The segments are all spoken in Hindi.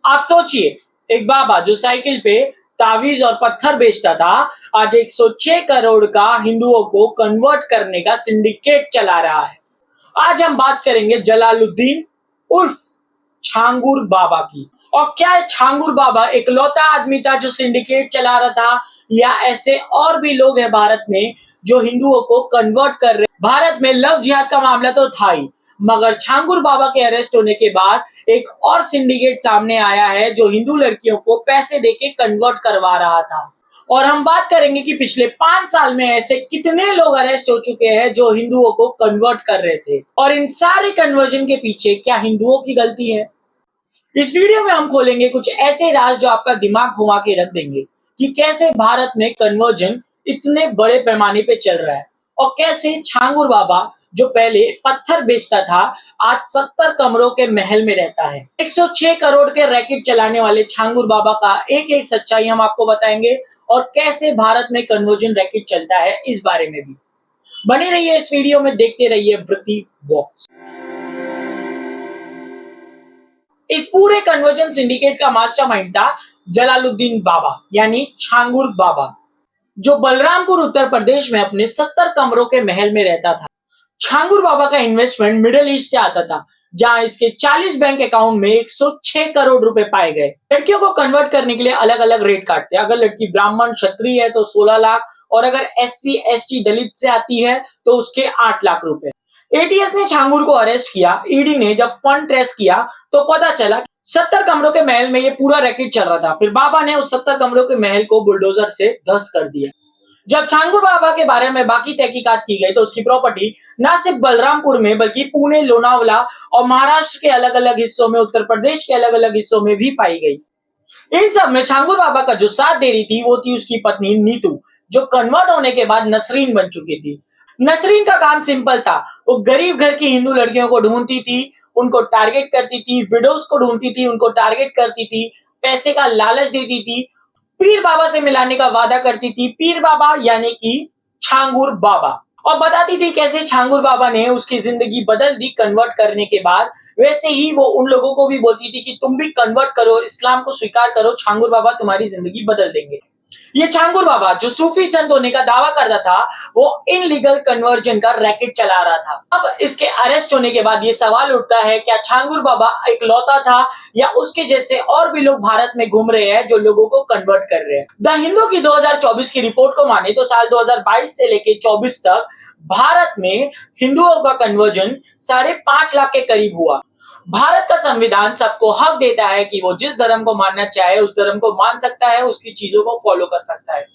आप सोचिए, एक बाबा जो साइकिल पे तावीज और पत्थर बेचता था, आज 106 करोड़ का हिंदुओं को कन्वर्ट करने का सिंडिकेट चला रहा है। आज हम बात करेंगे जलालुद्दीन उर्फ छांगुर बाबा की। और क्या छांगुर बाबा इकलौता आदमी था जो सिंडिकेट चला रहा था, या ऐसे और भी लोग हैं भारत में जो हिंदुओं को कन्वर्ट कर रहे? भारत में लव जिहाद का मामला तो था ही, मगर छांगुर बाबा के अरेस्ट होने के बाद एक और सिंडिकेट सामने आया है जो हिंदू लड़कियों को पैसे देके कन्वर्ट करवा रहा था। और हम बात करेंगे कि पिछले 5 साल में ऐसे कितने लोग अरेस्ट हो चुके हैं जो हिंदुओं को कन्वर्ट कर रहे थे, और इन सारे कन्वर्जन के पीछे क्या हिंदुओं की गलती है। इस वीडियो में हम खोलेंगे कुछ ऐसे राज जो आपका दिमाग घुमा के रख देंगे कि कैसे भारत में कन्वर्जन इतने बड़े पैमाने पे चल रहा है, और कैसे छांगुर बाबा जो पहले पत्थर बेचता था आज 70 कमरों के महल में रहता है। 106 करोड़ के रैकेट चलाने वाले छांगुर बाबा का एक एक सच्चाई हम आपको बताएंगे, और कैसे भारत में कन्वर्जन रैकेट चलता है इस बारे में भी। बने रहिए इस वीडियो में, देखते रहिए वृत्ति वॉक्स। इस पूरे कन्वर्जन सिंडिकेट का मास्टरमाइंड था जलालुद्दीन बाबा यानी छांगुर बाबा, जो बलरामपुर उत्तर प्रदेश में अपने 70 कमरों के महल में रहता था। छांगुर बाबा का इन्वेस्टमेंट मिडिल ईस्ट से आता था, जहां इसके 40 बैंक अकाउंट में 106 करोड़ रुपए पाए गए। लड़कियों को कन्वर्ट करने के लिए अलग अलग रेट काटते हैं। अगर लड़की ब्राह्मण क्षत्रिय है तो 16 लाख, और अगर SC ST दलित से आती है तो उसके 8 लाख रुपए। ATS ने छांगुर को अरेस्ट किया। ED ने जब फंड ट्रेस किया तो पता चला 70 कमरों के महल में ये पूरा रैकेट चल रहा था। फिर बाबा ने उस 70 कमरों के महल को बुलडोजर से ध्वस्त कर दिया। जब छांगुर बाबा के बारे में बाकी तहकीकात की गई तो उसकी प्रॉपर्टी न सिर्फ बलरामपुर में बल्कि पुणे, लोनावला और महाराष्ट्र के अलग अलग हिस्सों में, उत्तर प्रदेश के अलग अलग हिस्सों में भी पाई गई। इन सब में छांगुर बाबा का जो साथ दे रही थी वो थी उसकी पत्नी नीतू, जो कन्वर्ट होने के बाद नसरीन बन चुकी थी। नसरीन का काम सिंपल था, वो गरीब घर की हिंदू लड़कियों को ढूंढती थी, उनको टारगेट करती थी, विडोज को ढूंढती थी, उनको टारगेट करती थी, पैसे का लालच देती थी, पीर बाबा से मिलाने का वादा करती थी। पीर बाबा यानी कि छांगुर बाबा, और बताती थी कैसे छांगुर बाबा ने उसकी जिंदगी बदल दी कन्वर्ट करने के बाद। वैसे ही वो उन लोगों को भी बोलती थी कि तुम भी कन्वर्ट करो, इस्लाम को स्वीकार करो, छांगुर बाबा तुम्हारी जिंदगी बदल देंगे। ये छांगुर बाबा जो सूफी संत होने का दावा करता था, वो इनलीगल कन्वर्जन का रैकेट चला रहा था। अब इसके अरेस्ट होने के बाद ये सवाल उठता है, क्या छांगुर बाबा इकलौता था, या उसके जैसे और भी लोग भारत में घूम रहे हैं जो लोगों को कन्वर्ट कर रहे हैं। द हिंदू की 2024 की रिपोर्ट को माने तो साल 2022 से लेके 24 तक भारत में हिंदुओं का कन्वर्जन 5.5 लाख के करीब हुआ। भारत का संविधान सबको हक देता है कि वो जिस धर्म को मानना चाहे उस धर्म को मान सकता है, उसकी चीजों को फॉलो कर सकता है।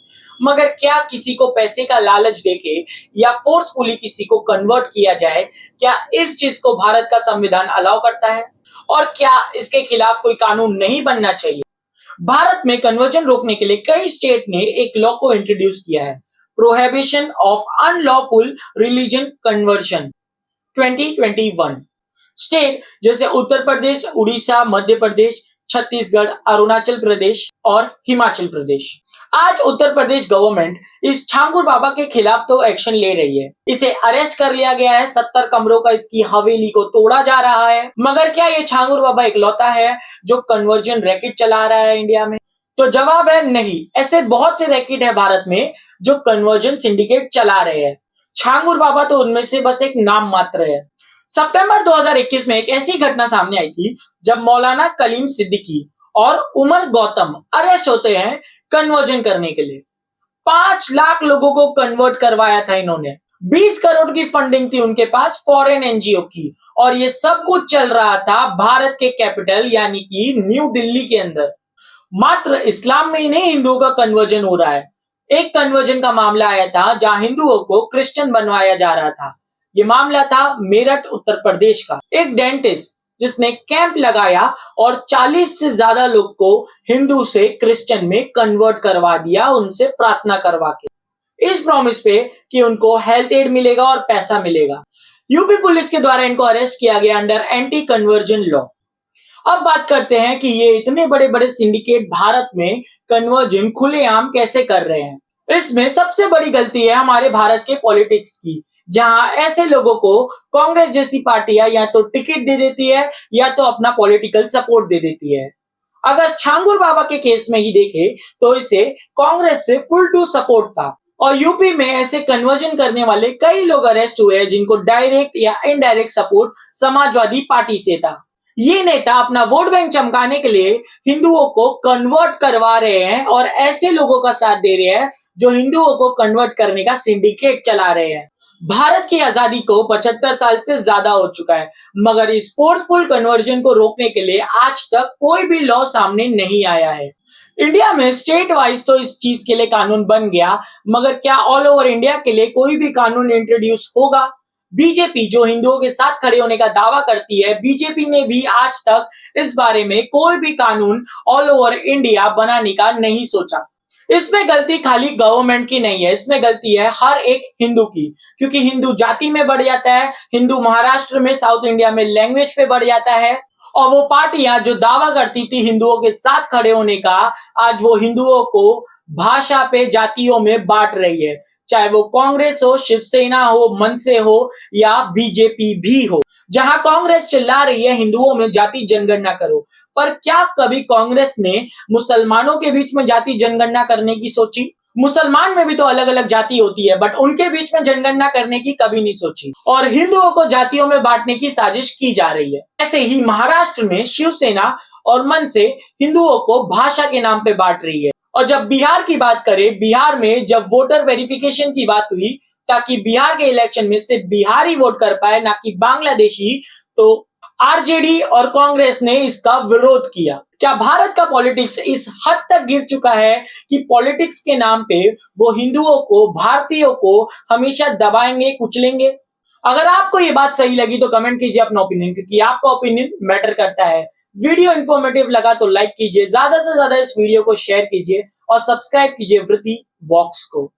मगर क्या किसी को पैसे का लालच देके या फोर्सफुली किसी को कन्वर्ट किया जाए, क्या इस चीज को भारत का संविधान अलाउ करता है? और क्या इसके खिलाफ कोई कानून नहीं बनना चाहिए? भारत में कन्वर्जन रोकने के लिए कई स्टेट ने एक लॉ को इंट्रोड्यूस किया है, prohibition of unlawful religion conversion 2021। State जैसे उत्तर प्रदेश, उड़ीसा, मध्य प्रदेश, छत्तीसगढ़, अरुणाचल प्रदेश और हिमाचल प्रदेश। आज उत्तर प्रदेश गवर्नमेंट इस छांगुर बाबा के खिलाफ तो एक्शन ले रही है। इसे अरेस्ट कर लिया गया है, 70 कमरों का इसकी हवेली को तोड़ा जा रहा है। मगर क्या ये छांगुर बाबा इकलौता है जो कन्वर्जन रैकेट चला रहा है इंडिया में? तो जवाब है नहीं। ऐसे बहुत से रैकेट है भारत में जो कन्वर्जन सिंडिकेट चला रहे हैं। छांगुर बाबा तो उनमें से बस एक नाम मात्र है। सितंबर 2021 में एक ऐसी घटना सामने आई थी जब मौलाना कलीम सिद्दीकी और उमर गौतम अरेस्ट होते हैं कन्वर्जन करने के लिए। 5 लाख लोगों को कन्वर्ट करवाया था इन्होंने। 20 करोड़ की फंडिंग थी उनके पास फॉरेन NGO की, और ये सब कुछ चल रहा था भारत के कैपिटल यानी कि न्यू दिल्ली के अंदर। मात्र इस्लाम में ही नहीं, हिंदुओं का कन्वर्जन हो रहा है। एक कन्वर्जन का मामला आया था जहां हिंदुओं को क्रिश्चियन बनवाया जा रहा था। ये मामला था मेरठ उत्तर प्रदेश का। एक डेंटिस्ट जिसने कैंप लगाया और 40 से ज्यादा लोग को हिंदू से क्रिश्चियन में कन्वर्ट करवा दिया, उनसे प्रार्थना करवा के, इस प्रॉमिस पे कि उनको हेल्थ एड मिलेगा और पैसा मिलेगा। यूपी पुलिस के द्वारा इनको अरेस्ट किया गया अंडर एंटी कन्वर्जन लॉ। अब बात करते हैं कि ये इतने बड़े बड़े सिंडिकेट भारत में कन्वर्जन खुलेआम कैसे कर रहे हैं। इसमें सबसे बड़ी गलती है हमारे भारत के पॉलिटिक्स की, जहां ऐसे लोगों को कांग्रेस जैसी पार्टियां या तो टिकट दे देती है या तो अपना पॉलिटिकल सपोर्ट दे देती है। अगर छांगुर बाबा के केस में ही देखें तो इसे कांग्रेस से फुल टू सपोर्ट था और यूपी में ऐसे कन्वर्जन करने वाले कई लोग अरेस्ट हुए हैं जिनको डायरेक्ट या इनडायरेक्ट सपोर्ट समाजवादी पार्टी से था। ये नेता अपना वोट बैंक चमकाने के लिए हिंदुओं को कन्वर्ट करवा रहे हैं और ऐसे लोगों का साथ दे रहे हैं जो हिंदुओं को कन्वर्ट करने का सिंडिकेट चला रहे हैं। भारत की आजादी को 75 साल से ज्यादा हो चुका है, मगर इस फोर्सफुल कन्वर्जन को रोकने के लिए आज तक कोई भी लॉ सामने नहीं आया है। इंडिया में स्टेट वाइज तो इस चीज के लिए कानून बन गया, मगर क्या ऑल ओवर इंडिया के लिए कोई भी कानून इंट्रोड्यूस होगा? बीजेपी जो हिंदुओं के साथ खड़े होने का दावा करती है, बीजेपी ने भी आज तक इस बारे में कोई भी कानून ऑल ओवर इंडिया बनाने का नहीं सोचा। इसमें गलती खाली गवर्नमेंट की नहीं है, इसमें गलती है हर एक हिंदू की, क्योंकि हिंदू जाति में बढ़ जाता है, हिंदू महाराष्ट्र में, साउथ इंडिया में लैंग्वेज पे बढ़ जाता है और वो पार्टियां जो दावा करती थी हिंदुओं के साथ खड़े होने का, आज वो हिंदुओं को भाषा पे जातियों में बांट रही है, चाहे वो कांग्रेस हो, शिवसेना हो, मनसे हो या बीजेपी भी हो। जहां कांग्रेस चिल्ला रही है हिंदुओं में जाति जनगणना करो, पर क्या कभी कांग्रेस ने मुसलमानों के बीच में जाति जनगणना करने की सोची? मुसलमान में भी तो अलग अलग जाति होती है, बट उनके बीच में जनगणना करने की कभी नहीं सोची और हिंदुओं को जातियों में बांटने की साजिश की जा रही है। ऐसे ही महाराष्ट्र में शिवसेना और मनसे हिंदुओं को भाषा के नाम पे बांट रही है। और जब बिहार की बात करें, बिहार में जब वोटर वेरिफिकेशन की बात हुई ताकि बिहार के इलेक्शन में सिर्फ बिहारी वोट कर पाए ना कि बांग्लादेशी, तो आरजेडी और कांग्रेस ने इसका विरोध किया। क्या भारत का पॉलिटिक्स इस हद तक गिर चुका है कि पॉलिटिक्स के नाम पे वो हिंदुओं को, भारतीयों को हमेशा दबाएंगे, कुचलेंगे? अगर आपको ये बात सही लगी तो कमेंट कीजिए अपना ओपिनियन, क्योंकि आपका ओपिनियन मैटर करता है। वीडियो इंफॉर्मेटिव लगा तो लाइक कीजिए, ज्यादा से ज्यादा इस वीडियो को शेयर कीजिए और सब्सक्राइब कीजिए वृत्ति वॉक्स को।